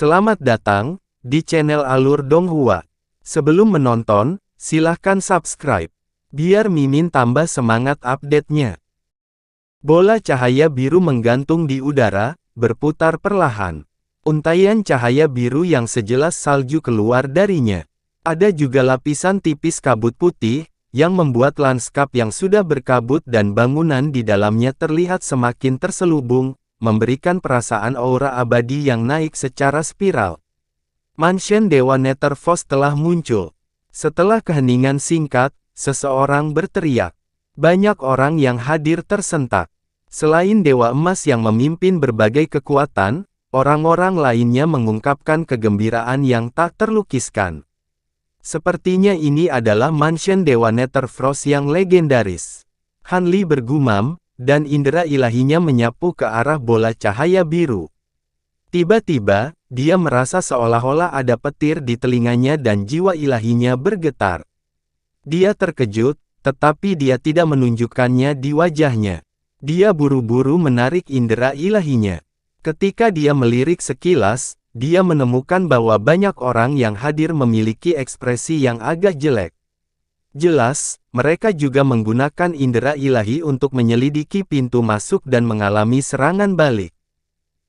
Selamat datang di channel Alur Donghua. Sebelum menonton, silahkan subscribe, biar Mimin tambah semangat update-nya. Bola cahaya biru menggantung di udara, berputar perlahan. Untaian cahaya biru yang sejelas salju keluar darinya. Ada juga lapisan tipis kabut putih, yang membuat lanskap yang sudah berkabut dan bangunan di dalamnya terlihat semakin terselubung, memberikan perasaan aura abadi yang naik secara spiral. Mansion Dewa Netherfos telah muncul. Setelah keheningan singkat, seseorang berteriak. Banyak orang yang hadir tersentak. Selain Dewa Emas yang memimpin berbagai kekuatan, orang-orang lainnya mengungkapkan kegembiraan yang tak terlukiskan. Sepertinya ini adalah Mansion Dewa Netherfos yang legendaris. Han Li bergumam, dan indera ilahinya menyapu ke arah bola cahaya biru. Tiba-tiba, dia merasa seolah-olah ada petir di telinganya dan jiwa ilahinya bergetar. Dia terkejut, tetapi dia tidak menunjukkannya di wajahnya. Dia buru-buru menarik indera ilahinya. Ketika dia melirik sekilas, dia menemukan bahwa banyak orang yang hadir memiliki ekspresi yang agak jelek. Jelas, mereka juga menggunakan indera ilahi untuk menyelidiki pintu masuk dan mengalami serangan balik.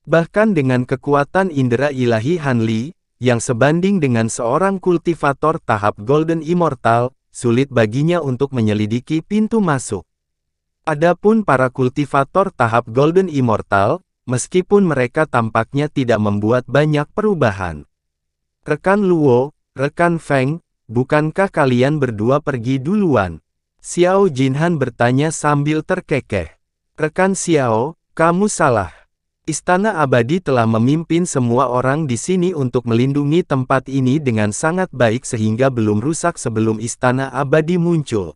Bahkan dengan kekuatan indera ilahi Han Li, yang sebanding dengan seorang kultivator tahap Golden Immortal, sulit baginya untuk menyelidiki pintu masuk. Adapun para kultivator tahap Golden Immortal, meskipun mereka tampaknya tidak membuat banyak perubahan. Rekan Luo, rekan Feng, bukankah kalian berdua pergi duluan? Xiao Jinhan bertanya sambil terkekeh. Rekan Xiao, kamu salah. Istana Abadi telah memimpin semua orang di sini untuk melindungi tempat ini dengan sangat baik sehingga belum rusak sebelum Istana Abadi muncul.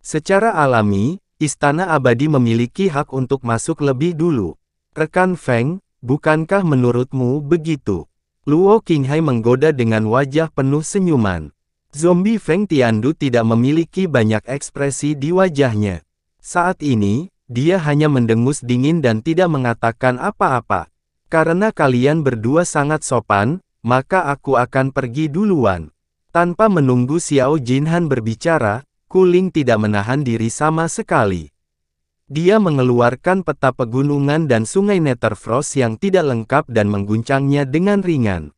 Secara alami, Istana Abadi memiliki hak untuk masuk lebih dulu. Rekan Feng, bukankah menurutmu begitu? Luo Qinghai menggoda dengan wajah penuh senyuman. Zombie Feng Tiandu tidak memiliki banyak ekspresi di wajahnya. Saat ini, dia hanya mendengus dingin dan tidak mengatakan apa-apa. Karena kalian berdua sangat sopan, maka aku akan pergi duluan. Tanpa menunggu Xiao Jinhan berbicara, Kuling tidak menahan diri sama sekali. Dia mengeluarkan peta pegunungan dan sungai Netherfos yang tidak lengkap dan mengguncangnya dengan ringan.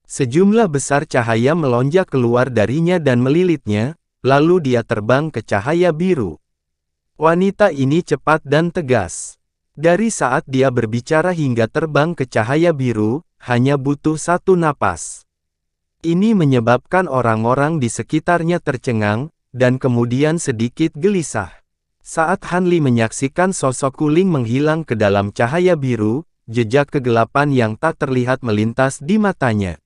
Sejumlah besar cahaya melonjak keluar darinya dan melilitnya, lalu dia terbang ke cahaya biru. Wanita ini cepat dan tegas. Dari saat dia berbicara hingga terbang ke cahaya biru, hanya butuh satu napas. Ini menyebabkan orang-orang di sekitarnya tercengang, dan kemudian sedikit gelisah. Saat Han Li menyaksikan sosok Kuling menghilang ke dalam cahaya biru, jejak kegelapan yang tak terlihat melintas di matanya.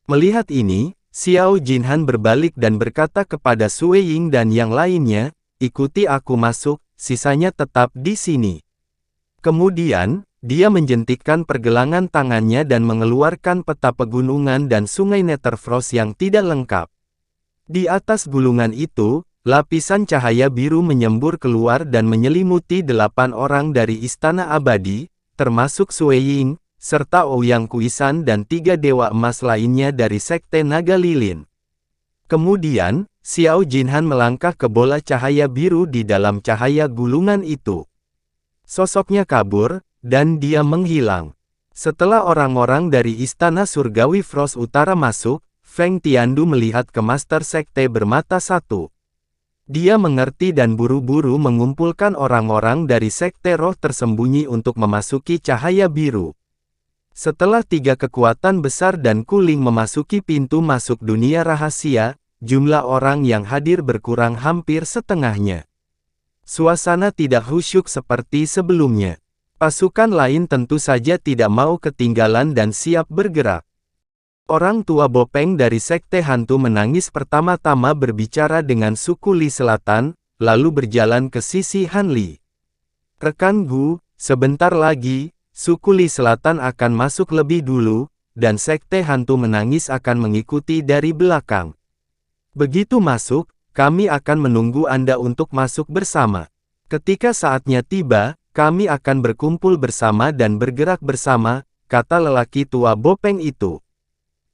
Melihat ini, Xiao Jinhan berbalik dan berkata kepada Sui Ying dan yang lainnya, ikuti aku masuk, sisanya tetap di sini. Kemudian, dia menjentikkan pergelangan tangannya dan mengeluarkan peta pegunungan dan sungai Netherfos yang tidak lengkap. Di atas gulungan itu, lapisan cahaya biru menyembur keluar dan menyelimuti 8 orang dari Istana Abadi, termasuk Sui Ying, serta Ouyang Kuisan dan 3 dewa emas lainnya dari Sekte Naga Lilin. Kemudian, Xiao Jinhan melangkah ke bola cahaya biru di dalam cahaya gulungan itu. Sosoknya kabur, dan dia menghilang. Setelah orang-orang dari Istana Surgawi Frost Utara masuk, Feng Tiandu melihat ke Master Sekte bermata satu. Dia mengerti dan buru-buru mengumpulkan orang-orang dari Sekte Roh tersembunyi untuk memasuki cahaya biru. Setelah 3 kekuatan besar dan Kuling memasuki pintu masuk dunia rahasia, jumlah orang yang hadir berkurang hampir setengahnya. Suasana tidak khusyuk seperti sebelumnya. Pasukan lain tentu saja tidak mau ketinggalan dan siap bergerak. Orang tua Bopeng dari Sekte Hantu menangis pertama-tama berbicara dengan suku Li Selatan, lalu berjalan ke sisi Han Li. Rekan Gu, sebentar lagi, suku Li Selatan akan masuk lebih dulu, dan Sekte Hantu menangis akan mengikuti dari belakang. Begitu masuk, kami akan menunggu Anda untuk masuk bersama. Ketika saatnya tiba, kami akan berkumpul bersama dan bergerak bersama, kata lelaki tua bopeng itu.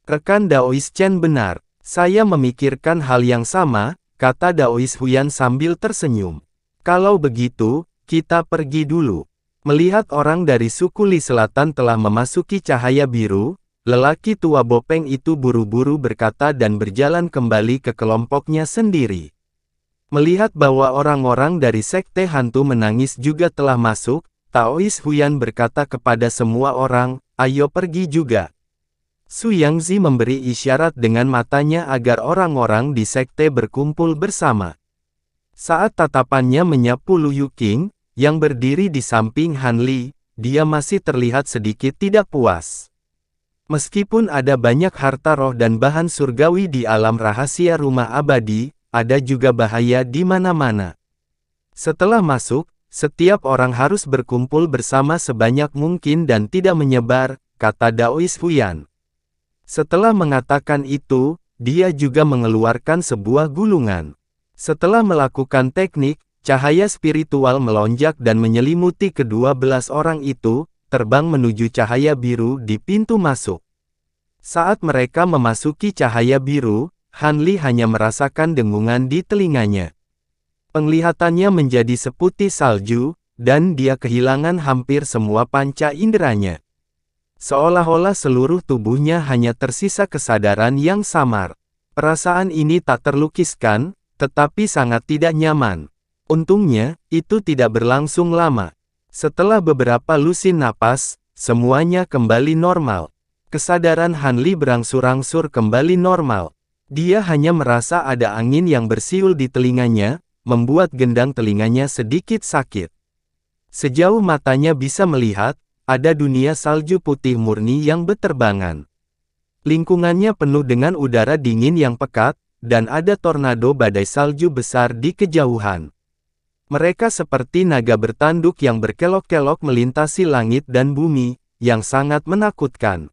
Rekan Daois Chen benar. Saya memikirkan hal yang sama, kata Daois Huyan sambil tersenyum. Kalau begitu, kita pergi dulu. Melihat orang dari suku Li Selatan telah memasuki cahaya biru, lelaki tua bopeng itu buru-buru berkata dan berjalan kembali ke kelompoknya sendiri. Melihat bahwa orang-orang dari Sekte Hantu Menangis juga telah masuk, Daois Huyan berkata kepada semua orang, ayo pergi juga. Su Yangzi memberi isyarat dengan matanya agar orang-orang di sekte berkumpul bersama. Saat tatapannya menyapu Lu Yuqing, yang berdiri di samping Han Li, dia masih terlihat sedikit tidak puas. Meskipun ada banyak harta roh dan bahan surgawi di alam rahasia rumah abadi, ada juga bahaya di mana-mana. Setelah masuk, setiap orang harus berkumpul bersama sebanyak mungkin dan tidak menyebar, kata Daois Huyan. Setelah mengatakan itu, dia juga mengeluarkan sebuah gulungan. Setelah melakukan teknik, cahaya spiritual melonjak dan menyelimuti ke-12 orang itu, terbang menuju cahaya biru di pintu masuk. Saat mereka memasuki cahaya biru, Han Li hanya merasakan dengungan di telinganya. Penglihatannya menjadi seputih salju, dan dia kehilangan hampir semua panca inderanya. Seolah-olah seluruh tubuhnya hanya tersisa kesadaran yang samar. Perasaan ini tak terlukiskan, tetapi sangat tidak nyaman. Untungnya, itu tidak berlangsung lama. Setelah beberapa lusin napas, semuanya kembali normal. Kesadaran Han Li berangsur-angsur kembali normal. Dia hanya merasa ada angin yang bersiul di telinganya, membuat gendang telinganya sedikit sakit. Sejauh matanya bisa melihat, ada dunia salju putih murni yang berterbangan. Lingkungannya penuh dengan udara dingin yang pekat, dan ada tornado badai salju besar di kejauhan. Mereka seperti naga bertanduk yang berkelok-kelok melintasi langit dan bumi, yang sangat menakutkan.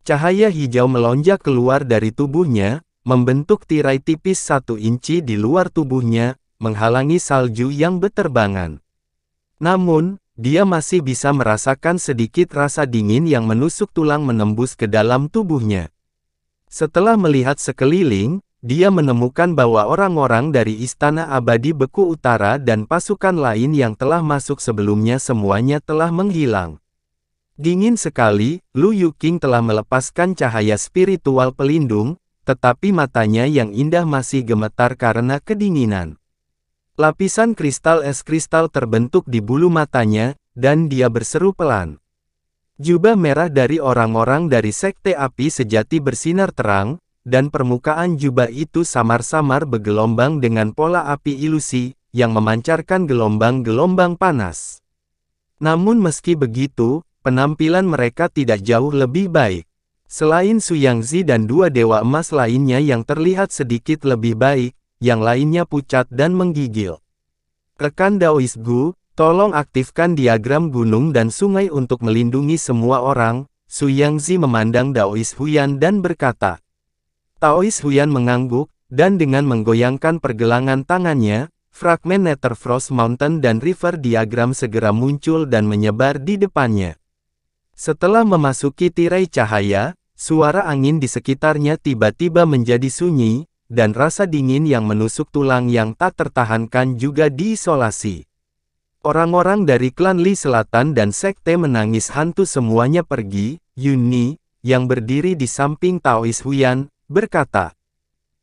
Cahaya hijau melonjak keluar dari tubuhnya, membentuk tirai tipis 1 inci di luar tubuhnya, menghalangi salju yang berterbangan. Namun, dia masih bisa merasakan sedikit rasa dingin yang menusuk tulang menembus ke dalam tubuhnya. Setelah melihat sekeliling, dia menemukan bahwa orang-orang dari Istana Abadi Beku Utara dan pasukan lain yang telah masuk sebelumnya semuanya telah menghilang. Dingin sekali, Lu Yuqing telah melepaskan cahaya spiritual pelindung, tetapi matanya yang indah masih gemetar karena kedinginan. Lapisan kristal es kristal terbentuk di bulu matanya, dan dia berseru pelan. Jubah merah dari orang-orang dari Sekte Api Sejati bersinar terang, dan permukaan jubah itu samar-samar bergelombang dengan pola api ilusi, yang memancarkan gelombang-gelombang panas. Namun meski begitu, penampilan mereka tidak jauh lebih baik. Selain Su Yangzi dan 2 dewa emas lainnya yang terlihat sedikit lebih baik, yang lainnya pucat dan menggigil. Rekan Daois Gu, tolong aktifkan diagram gunung dan sungai untuk melindungi semua orang. Su Yangzi memandang Daois Huyan dan berkata. Daois Huyan mengangguk, dan dengan menggoyangkan pergelangan tangannya, fragmen Nether Frost Mountain dan River Diagram segera muncul dan menyebar di depannya. Setelah memasuki tirai cahaya, suara angin di sekitarnya tiba-tiba menjadi sunyi, dan rasa dingin yang menusuk tulang yang tak tertahankan juga diisolasi. Orang-orang dari klan Li Selatan dan Sekte Menangis Hantu semuanya pergi. Yuni, yang berdiri di samping Daois Huyan, berkata.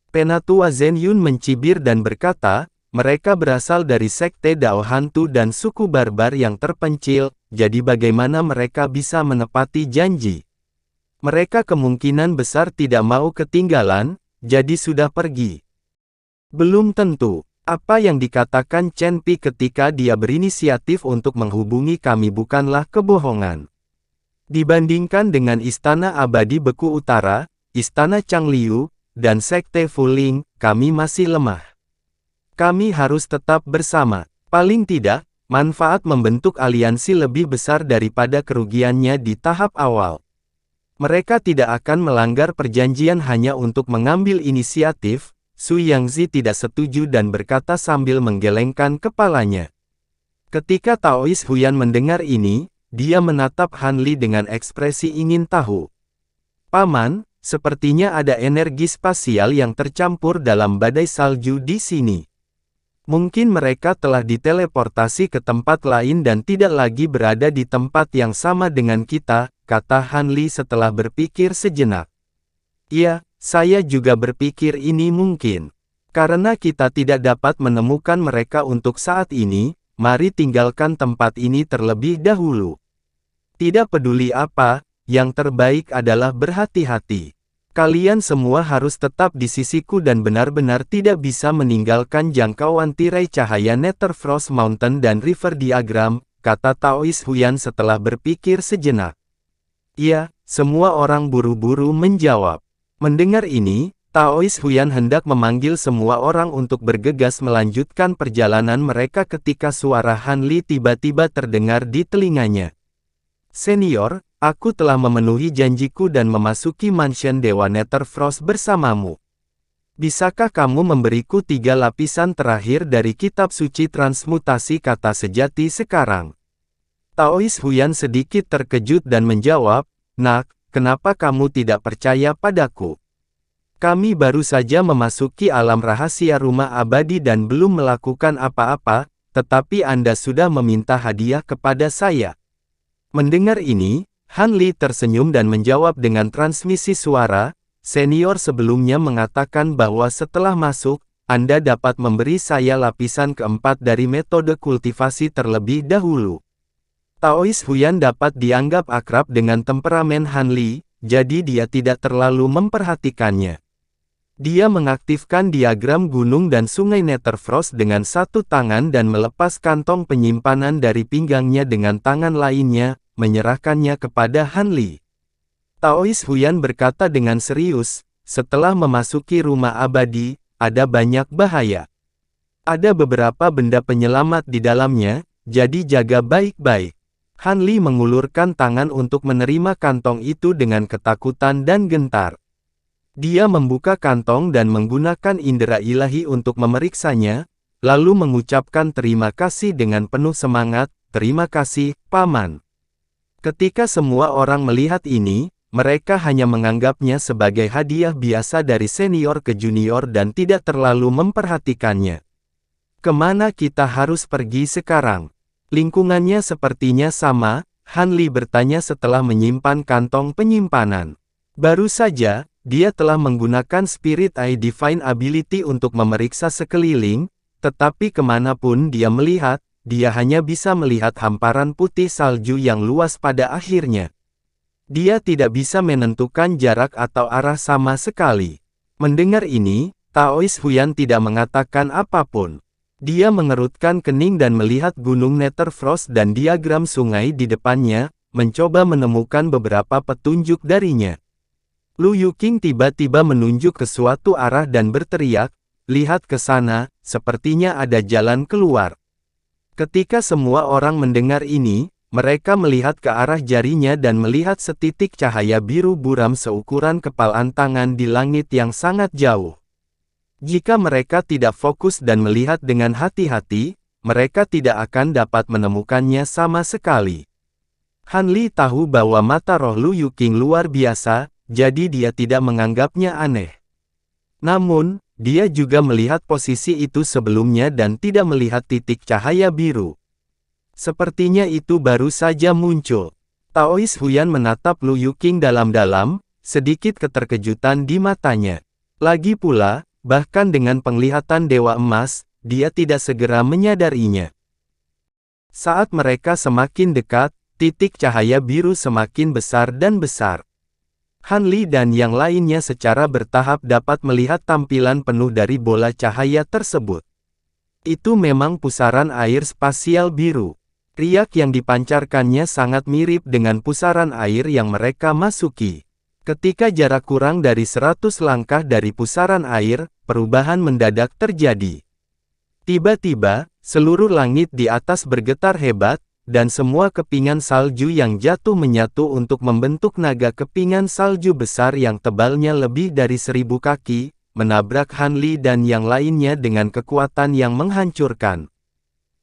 Penatua Zhen Yun mencibir dan berkata, mereka berasal dari Sekte Dao Hantu dan suku barbar yang terpencil, jadi bagaimana mereka bisa menepati janji? Mereka kemungkinan besar tidak mau ketinggalan, jadi sudah pergi. Belum tentu. Apa yang dikatakan Chen Pi ketika dia berinisiatif untuk menghubungi kami bukanlah kebohongan. Dibandingkan dengan Istana Abadi Beku Utara, Istana Changliu, dan Sekte Fuling, kami masih lemah. Kami harus tetap bersama. Paling tidak, manfaat membentuk aliansi lebih besar daripada kerugiannya di tahap awal. Mereka tidak akan melanggar perjanjian hanya untuk mengambil inisiatif. Su Yangzi tidak setuju dan berkata sambil menggelengkan kepalanya. Ketika Daois Huyan mendengar ini, dia menatap Han Li dengan ekspresi ingin tahu. Paman, sepertinya ada energi spasial yang tercampur dalam badai salju di sini. Mungkin mereka telah diteleportasi ke tempat lain dan tidak lagi berada di tempat yang sama dengan kita, kata Han Li setelah berpikir sejenak. Iya, saya juga berpikir ini mungkin. Karena kita tidak dapat menemukan mereka untuk saat ini, mari tinggalkan tempat ini terlebih dahulu. Tidak peduli apa, yang terbaik adalah berhati-hati. Kalian semua harus tetap di sisiku dan benar-benar tidak bisa meninggalkan jangkauan tirai cahaya Netherfrost Mountain dan River Diagram, kata Taois Huyan setelah berpikir sejenak. Iya, semua orang buru-buru menjawab. Mendengar ini, Taois Huyan hendak memanggil semua orang untuk bergegas melanjutkan perjalanan mereka ketika suara Han Li tiba-tiba terdengar di telinganya. Senior, aku telah memenuhi janjiku dan memasuki mansion Dewa Netherfrost bersamamu. Bisakah kamu memberiku 3 lapisan terakhir dari kitab suci transmutasi kata sejati sekarang? Taois Huyan sedikit terkejut dan menjawab, Nak, kenapa kamu tidak percaya padaku? Kami baru saja memasuki alam rahasia rumah abadi dan belum melakukan apa-apa, tetapi Anda sudah meminta hadiah kepada saya. Mendengar ini, Han Li tersenyum dan menjawab dengan transmisi suara, senior sebelumnya mengatakan bahwa setelah masuk, Anda dapat memberi saya lapisan keempat dari metode kultivasi terlebih dahulu. Taois Huyan dapat dianggap akrab dengan temperamen Han Li, jadi dia tidak terlalu memperhatikannya. Dia mengaktifkan diagram gunung dan sungai Netherfrost dengan satu tangan dan melepas kantong penyimpanan dari pinggangnya dengan tangan lainnya, menyerahkannya kepada Han Li. Taois Huyan berkata dengan serius, setelah memasuki rumah abadi, ada banyak bahaya. Ada beberapa benda penyelamat di dalamnya, jadi jaga baik-baik. Han Li mengulurkan tangan untuk menerima kantong itu dengan ketakutan dan gentar. Dia membuka kantong dan menggunakan indera ilahi untuk memeriksanya, lalu mengucapkan terima kasih dengan penuh semangat, terima kasih, Paman. Ketika semua orang melihat ini, mereka hanya menganggapnya sebagai hadiah biasa dari senior ke junior dan tidak terlalu memperhatikannya. Kemana kita harus pergi sekarang? Lingkungannya sepertinya sama, Han Li bertanya setelah menyimpan kantong penyimpanan. Baru saja, dia telah menggunakan Spirit Eye Divine Ability untuk memeriksa sekeliling, tetapi kemanapun dia melihat, dia hanya bisa melihat hamparan putih salju yang luas pada akhirnya. Dia tidak bisa menentukan jarak atau arah sama sekali. Mendengar ini, Taois Huyan tidak mengatakan apapun. Dia mengerutkan kening dan melihat gunung Netherfrost dan diagram sungai di depannya, mencoba menemukan beberapa petunjuk darinya. Lu Yuqing tiba-tiba menunjuk ke suatu arah dan berteriak, lihat ke sana, sepertinya ada jalan keluar. Ketika semua orang mendengar ini, mereka melihat ke arah jarinya dan melihat setitik cahaya biru buram seukuran kepalan tangan di langit yang sangat jauh. Jika mereka tidak fokus dan melihat dengan hati-hati, mereka tidak akan dapat menemukannya sama sekali. Han Li tahu bahwa mata roh Lu Yuqing luar biasa, jadi dia tidak menganggapnya aneh. Namun, dia juga melihat posisi itu sebelumnya dan tidak melihat titik cahaya biru. Sepertinya itu baru saja muncul. Taois Huyan menatap Lu Yuqing dalam-dalam, sedikit keterkejutan di matanya. Lagi pula, bahkan dengan penglihatan Dewa Emas, dia tidak segera menyadarinya. Saat mereka semakin dekat, titik cahaya biru semakin besar dan besar. Han Li dan yang lainnya secara bertahap dapat melihat tampilan penuh dari bola cahaya tersebut. Itu memang pusaran air spasial biru. Riak yang dipancarkannya sangat mirip dengan pusaran air yang mereka masuki. Ketika jarak kurang dari 100 langkah dari pusaran air, perubahan mendadak terjadi. Tiba-tiba, seluruh langit di atas bergetar hebat, dan semua kepingan salju yang jatuh menyatu untuk membentuk naga kepingan salju besar yang tebalnya lebih dari 1000 kaki, menabrak Han Li dan yang lainnya dengan kekuatan yang menghancurkan.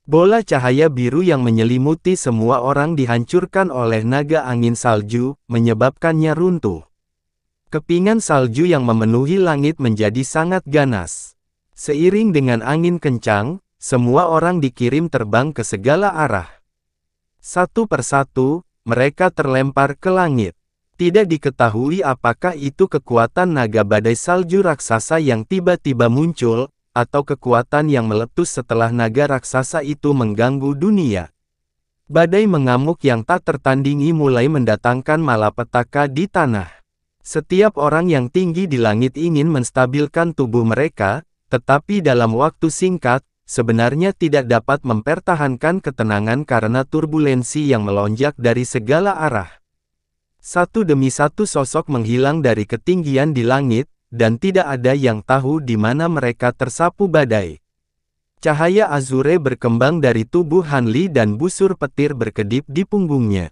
Bola cahaya biru yang menyelimuti semua orang dihancurkan oleh naga angin salju, menyebabkannya runtuh. Kepingan salju yang memenuhi langit menjadi sangat ganas. Seiring dengan angin kencang, semua orang dikirim terbang ke segala arah. Satu persatu, mereka terlempar ke langit. Tidak diketahui apakah itu kekuatan naga badai salju raksasa yang tiba-tiba muncul, atau kekuatan yang meletus setelah naga raksasa itu mengganggu dunia. Badai mengamuk yang tak tertandingi mulai mendatangkan malapetaka di tanah. Setiap orang yang tinggi di langit ingin menstabilkan tubuh mereka, tetapi dalam waktu singkat, sebenarnya tidak dapat mempertahankan ketenangan karena turbulensi yang melonjak dari segala arah. Satu demi satu sosok menghilang dari ketinggian di langit, dan tidak ada yang tahu di mana mereka tersapu badai. Cahaya azure berkembang dari tubuh Han Li dan busur petir berkedip di punggungnya.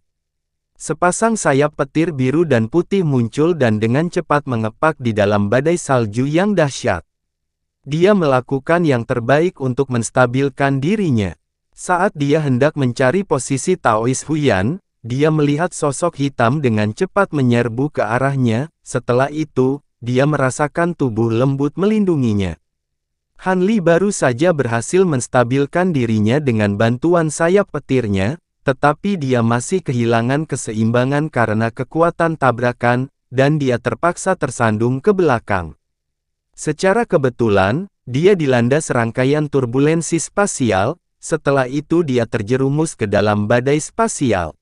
Sepasang sayap petir biru dan putih muncul dan dengan cepat mengepak di dalam badai salju yang dahsyat. Dia melakukan yang terbaik untuk menstabilkan dirinya. Saat dia hendak mencari posisi Taois Huyan, dia melihat sosok hitam dengan cepat menyerbu ke arahnya. Setelah itu, dia merasakan tubuh lembut melindunginya. Han Li baru saja berhasil menstabilkan dirinya dengan bantuan sayap petirnya, tetapi dia masih kehilangan keseimbangan karena kekuatan tabrakan, dan dia terpaksa tersandung ke belakang. Secara kebetulan, dia dilanda serangkaian turbulensi spasial, setelah itu dia terjerumus ke dalam badai spasial.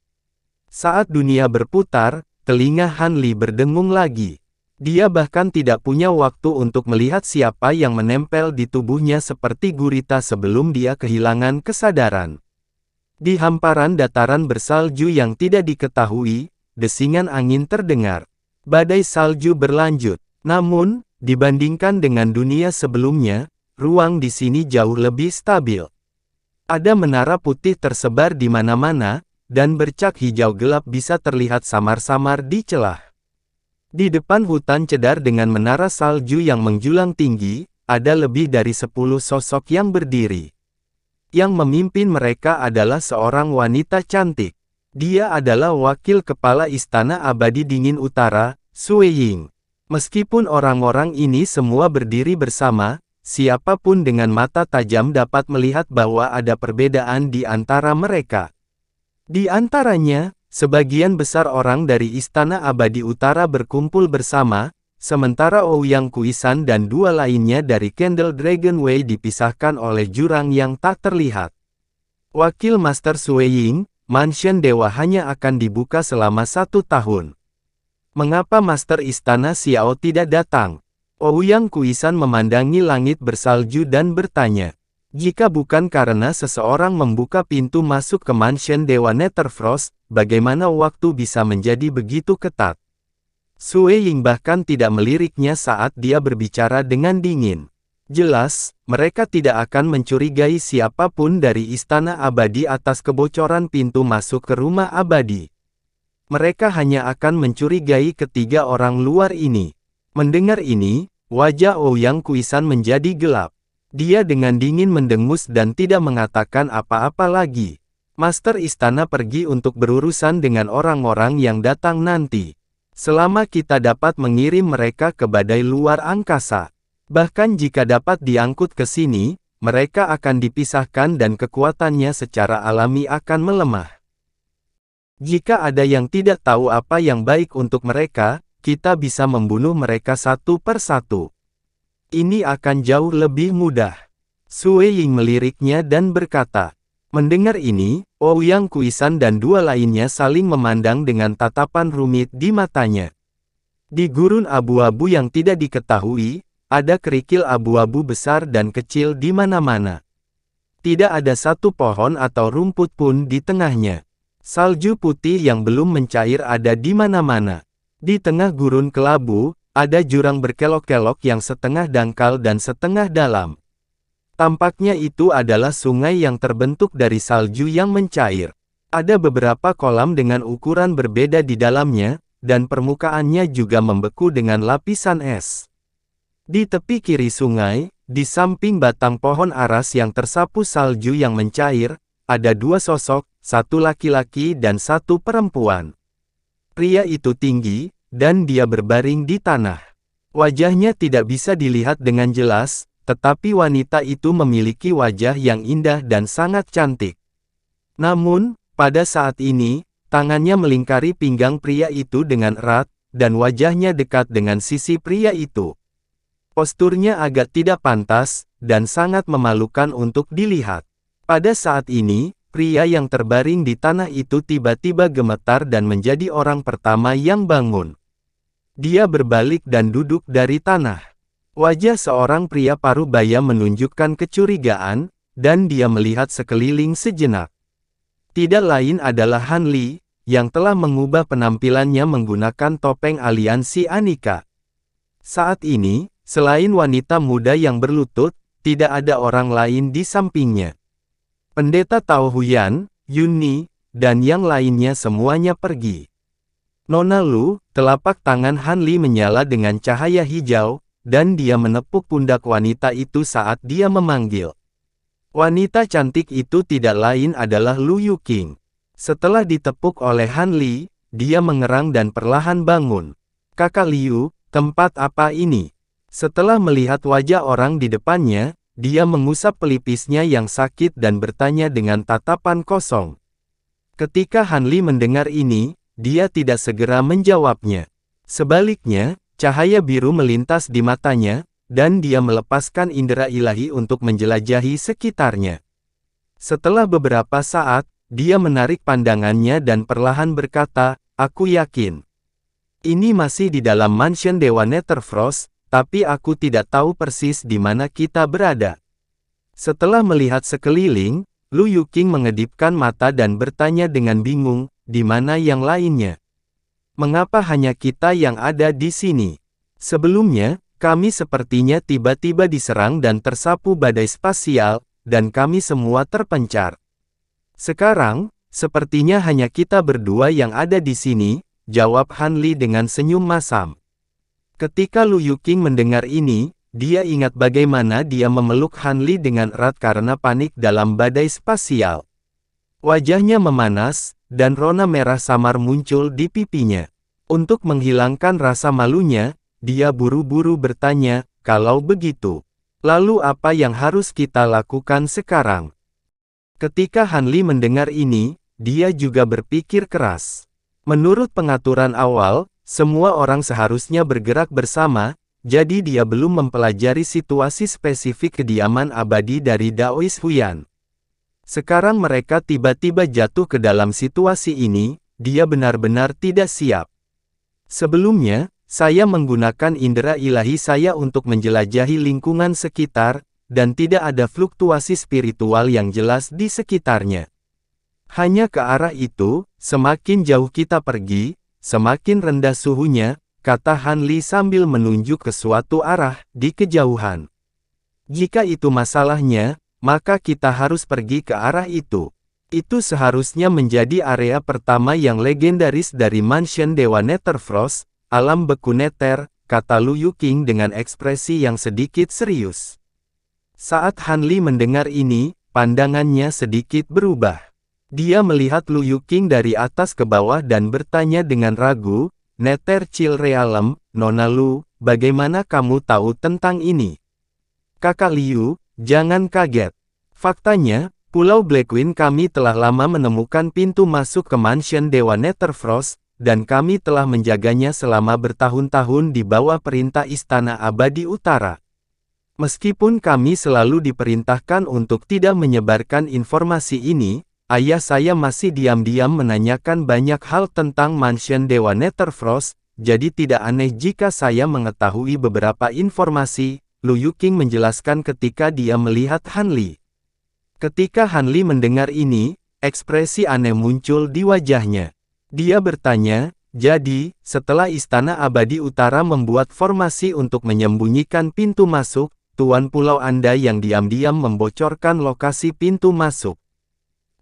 Saat dunia berputar, telinga Han Li berdengung lagi. Dia bahkan tidak punya waktu untuk melihat siapa yang menempel di tubuhnya seperti gurita sebelum dia kehilangan kesadaran. Di hamparan dataran bersalju yang tidak diketahui, desingan angin terdengar. Badai salju berlanjut. Namun, dibandingkan dengan dunia sebelumnya, ruang di sini jauh lebih stabil. Ada menara putih tersebar di mana-mana, dan bercak hijau gelap bisa terlihat samar-samar di celah. Di depan hutan cedar dengan menara salju yang menjulang tinggi, ada lebih dari 10 sosok yang berdiri. Yang memimpin mereka adalah seorang wanita cantik. Dia adalah wakil kepala Istana Abadi Dingin Utara, Sui Ying. Meskipun orang-orang ini semua berdiri bersama, siapapun dengan mata tajam dapat melihat bahwa ada perbedaan di antara mereka. Di antaranya, sebagian besar orang dari Istana Abadi Utara berkumpul bersama, sementara Ouyang Kuisan dan dua lainnya dari Candle Dragon Way dipisahkan oleh jurang yang tak terlihat. Wakil Master Sui Ying, Mansion Dewa hanya akan dibuka selama 1 tahun. Mengapa Master Istana Xiao tidak datang? Ouyang Kuisan memandangi langit bersalju dan bertanya. Jika bukan karena seseorang membuka pintu masuk ke Mansion Dewa Netherfrost, bagaimana waktu bisa menjadi begitu ketat? Sui Ying bahkan tidak meliriknya saat dia berbicara dengan dingin. Jelas, mereka tidak akan mencurigai siapapun dari Istana Abadi atas kebocoran pintu masuk ke rumah abadi. Mereka hanya akan mencurigai ketiga orang luar ini. Mendengar ini, wajah Ouyang Kuisan menjadi gelap. Dia dengan dingin mendengus dan tidak mengatakan apa-apa lagi. Master Istana pergi untuk berurusan dengan orang-orang yang datang nanti. Selama kita dapat mengirim mereka ke badai luar angkasa. Bahkan jika dapat diangkut ke sini, mereka akan dipisahkan dan kekuatannya secara alami akan melemah. Jika ada yang tidak tahu apa yang baik untuk mereka, kita bisa membunuh mereka satu persatu. Ini akan jauh lebih mudah. Sui Ying meliriknya dan berkata. Mendengar ini, Ouyang Kuisan dan dua lainnya saling memandang dengan tatapan rumit di matanya. Di gurun abu-abu yang tidak diketahui, ada kerikil abu-abu besar dan kecil di mana-mana. Tidak ada satu pohon atau rumput pun di tengahnya. Salju putih yang belum mencair ada di mana-mana. Di tengah gurun kelabu, ada jurang berkelok-kelok yang setengah dangkal dan setengah dalam. Tampaknya itu adalah sungai yang terbentuk dari salju yang mencair. Ada beberapa kolam dengan ukuran berbeda di dalamnya, dan permukaannya juga membeku dengan lapisan es. Di tepi kiri sungai, di samping batang pohon aras yang tersapu salju yang mencair, ada dua sosok, satu laki-laki dan satu perempuan. Pria itu tinggi, dan dia berbaring di tanah. Wajahnya tidak bisa dilihat dengan jelas, tetapi wanita itu memiliki wajah yang indah dan sangat cantik. Namun, pada saat ini, tangannya melingkari pinggang pria itu dengan erat, dan wajahnya dekat dengan sisi pria itu. Posturnya agak tidak pantas, dan sangat memalukan untuk dilihat. Pada saat ini, pria yang terbaring di tanah itu tiba-tiba gemetar dan menjadi orang pertama yang bangun. Dia berbalik dan duduk dari tanah. Wajah seorang pria parubaya menunjukkan kecurigaan, dan dia melihat sekeliling sejenak. Tidak lain adalah Han Li, yang telah mengubah penampilannya menggunakan topeng aliansi Anika. Saat ini, selain wanita muda yang berlutut, tidak ada orang lain di sampingnya. Pendeta Tao Huyan, Yuni, dan yang lainnya semuanya pergi. Nona Lu, telapak tangan Han Li menyala dengan cahaya hijau, dan dia menepuk pundak wanita itu saat dia memanggil. Wanita cantik itu tidak lain adalah Lu Yuqing. Setelah ditepuk oleh Han Li, dia mengerang dan perlahan bangun. Kakak Liu, tempat apa ini? Setelah melihat wajah orang di depannya, dia mengusap pelipisnya yang sakit dan bertanya dengan tatapan kosong. Ketika Han Li mendengar ini, dia tidak segera menjawabnya. Sebaliknya, cahaya biru melintas di matanya, dan dia melepaskan indera ilahi untuk menjelajahi sekitarnya. Setelah beberapa saat, dia menarik pandangannya dan perlahan berkata, "Aku yakin. Ini masih di dalam mansion Dewa Netherfrost, tapi aku tidak tahu persis di mana kita berada." Setelah melihat sekeliling, Lu Yuqing mengedipkan mata dan bertanya dengan bingung, "Di mana yang lainnya? Mengapa hanya kita yang ada di sini? Sebelumnya, kami sepertinya tiba-tiba diserang dan tersapu badai spasial, dan kami semua terpencar. Sekarang, sepertinya hanya kita berdua yang ada di sini," jawab Han Li dengan senyum masam. Ketika Lu Yuqing mendengar ini, dia ingat bagaimana dia memeluk Han Li dengan erat karena panik dalam badai spasial. Wajahnya memanas, dan rona merah samar muncul di pipinya. Untuk menghilangkan rasa malunya, dia buru-buru bertanya, "Kalau begitu, lalu apa yang harus kita lakukan sekarang?" Ketika Han Li mendengar ini, dia juga berpikir keras. Menurut pengaturan awal, semua orang seharusnya bergerak bersama, jadi dia belum mempelajari situasi spesifik kediaman abadi dari Daoist Huyan. Sekarang mereka tiba-tiba jatuh ke dalam situasi ini, dia benar-benar tidak siap. Sebelumnya, saya menggunakan indera ilahi saya untuk menjelajahi lingkungan sekitar, dan tidak ada fluktuasi spiritual yang jelas di sekitarnya. Hanya ke arah itu, semakin jauh kita pergi, semakin rendah suhunya, kata Han Li sambil menunjuk ke suatu arah di kejauhan. Jika itu masalahnya, maka kita harus pergi ke arah itu. Itu seharusnya menjadi area pertama yang legendaris dari mansion Dewa Netherfrost, alam beku Nether, kata Lu Yuqing dengan ekspresi yang sedikit serius. Saat Han Li mendengar ini, pandangannya sedikit berubah. Dia melihat Lu Yuqing dari atas ke bawah dan bertanya dengan ragu, "Nether Chill Realm, Nona Lu, bagaimana kamu tahu tentang ini?" "Kakak Liu, jangan kaget. Faktanya, Pulau Blackwing kami telah lama menemukan pintu masuk ke mansion Dewa Netherfrost, dan kami telah menjaganya selama bertahun-tahun di bawah perintah Istana Abadi Utara. Meskipun kami selalu diperintahkan untuk tidak menyebarkan informasi ini, ayah saya masih diam-diam menanyakan banyak hal tentang mansion Dewa Netherfrost, jadi tidak aneh jika saya mengetahui beberapa informasi," Lu Yuqing menjelaskan ketika dia melihat Han Li. Ketika Han Li mendengar ini, ekspresi aneh muncul di wajahnya. Dia bertanya, "Jadi, setelah Istana Abadi Utara membuat formasi untuk menyembunyikan pintu masuk, Tuan Pulau Anda yang diam-diam membocorkan lokasi pintu masuk.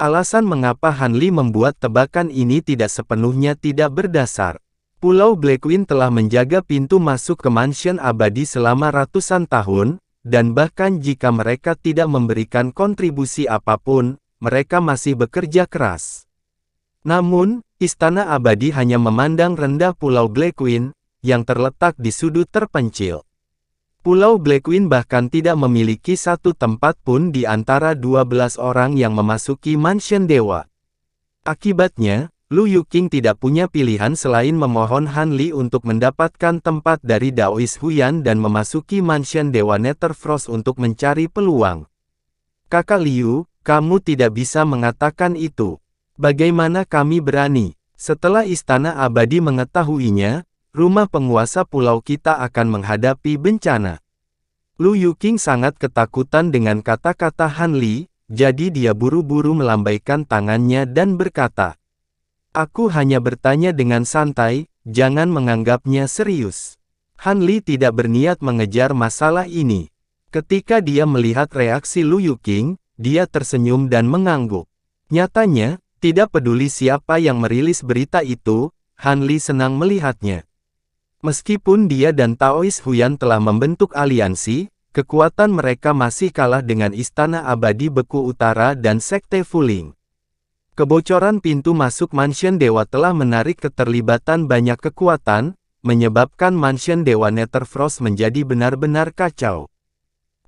Alasan mengapa Han Li membuat tebakan ini tidak sepenuhnya tidak berdasar. Pulau Blackwing telah menjaga pintu masuk ke mansion abadi selama ratusan tahun, dan bahkan jika mereka tidak memberikan kontribusi apapun, mereka masih bekerja keras. Namun, Istana Abadi hanya memandang rendah Pulau Blackwing, yang terletak di sudut terpencil. Pulau Blackwing bahkan tidak memiliki satu tempat pun di antara 12 orang yang memasuki mansion dewa. Akibatnya, Lu Yuqing tidak punya pilihan selain memohon Han Li untuk mendapatkan tempat dari Daois Huyan dan memasuki mansion Dewa Netherfrost untuk mencari peluang. Kakak Liu, kamu tidak bisa mengatakan itu. Bagaimana kami berani? Setelah Istana Abadi mengetahuinya, rumah penguasa pulau kita akan menghadapi bencana. Lu Yuqing sangat ketakutan dengan kata-kata Han Li, jadi dia buru-buru melambaikan tangannya dan berkata, "Aku hanya bertanya dengan santai, jangan menganggapnya serius." Han Li tidak berniat mengejar masalah ini. Ketika dia melihat reaksi Lu Yuqing, dia tersenyum dan mengangguk. Nyatanya, tidak peduli siapa yang merilis berita itu, Han Li senang melihatnya. Meskipun dia dan Taois Huyan telah membentuk aliansi, kekuatan mereka masih kalah dengan Istana Abadi Beku Utara dan Sekte Fuling. Kebocoran pintu masuk mansion dewa telah menarik keterlibatan banyak kekuatan, menyebabkan mansion dewa Netherfrost menjadi benar-benar kacau.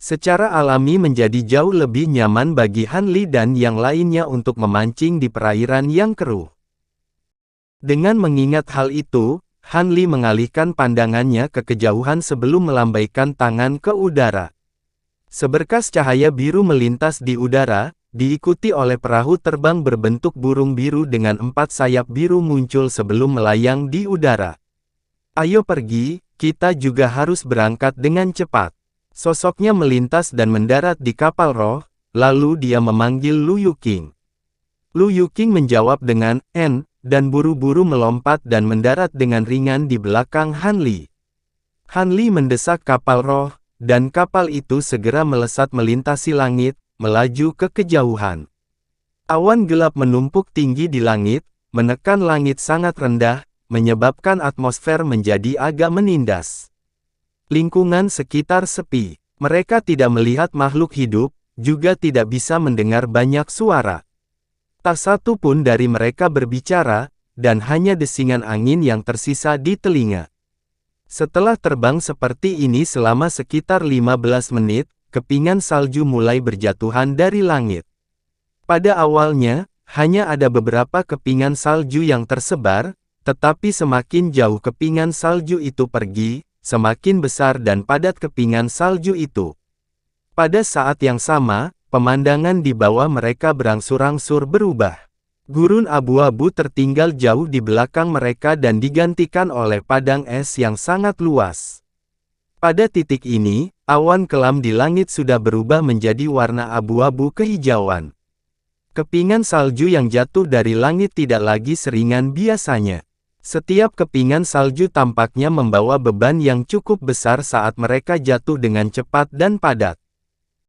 Secara alami menjadi jauh lebih nyaman bagi Han Li dan yang lainnya untuk memancing di perairan yang keruh. Dengan mengingat hal itu, Han Li mengalihkan pandangannya ke kejauhan sebelum melambaikan tangan ke udara. Seberkas cahaya biru melintas di udara, diikuti oleh perahu terbang berbentuk burung biru dengan 4 sayap biru muncul sebelum melayang di udara. "Ayo pergi, kita juga harus berangkat dengan cepat." Sosoknya melintas dan mendarat di kapal roh, lalu dia memanggil Lu Yuqing. Lu Yuqing menjawab dengan "En", dan buru-buru melompat dan mendarat dengan ringan di belakang Han Li. Han Li mendesak kapal roh, dan kapal itu segera melesat melintasi langit, melaju ke kejauhan. Awan gelap menumpuk tinggi di langit, menekan langit sangat rendah, menyebabkan atmosfer menjadi agak menindas. Lingkungan sekitar sepi. Mereka tidak melihat makhluk hidup, juga tidak bisa mendengar banyak suara. Tak satu pun dari mereka berbicara, dan hanya desingan angin yang tersisa di telinga. Setelah terbang seperti ini selama sekitar 15 menit, kepingan salju mulai berjatuhan dari langit. Pada awalnya, hanya ada beberapa kepingan salju yang tersebar, tetapi semakin jauh kepingan salju itu pergi, semakin besar dan padat kepingan salju itu. Pada saat yang sama, pemandangan di bawah mereka berangsur-angsur berubah. Gurun abu-abu tertinggal jauh di belakang mereka dan digantikan oleh padang es yang sangat luas. Pada titik ini, awan kelam di langit sudah berubah menjadi warna abu-abu kehijauan. Kepingan salju yang jatuh dari langit tidak lagi seringan biasanya. Setiap kepingan salju tampaknya membawa beban yang cukup besar saat mereka jatuh dengan cepat dan padat.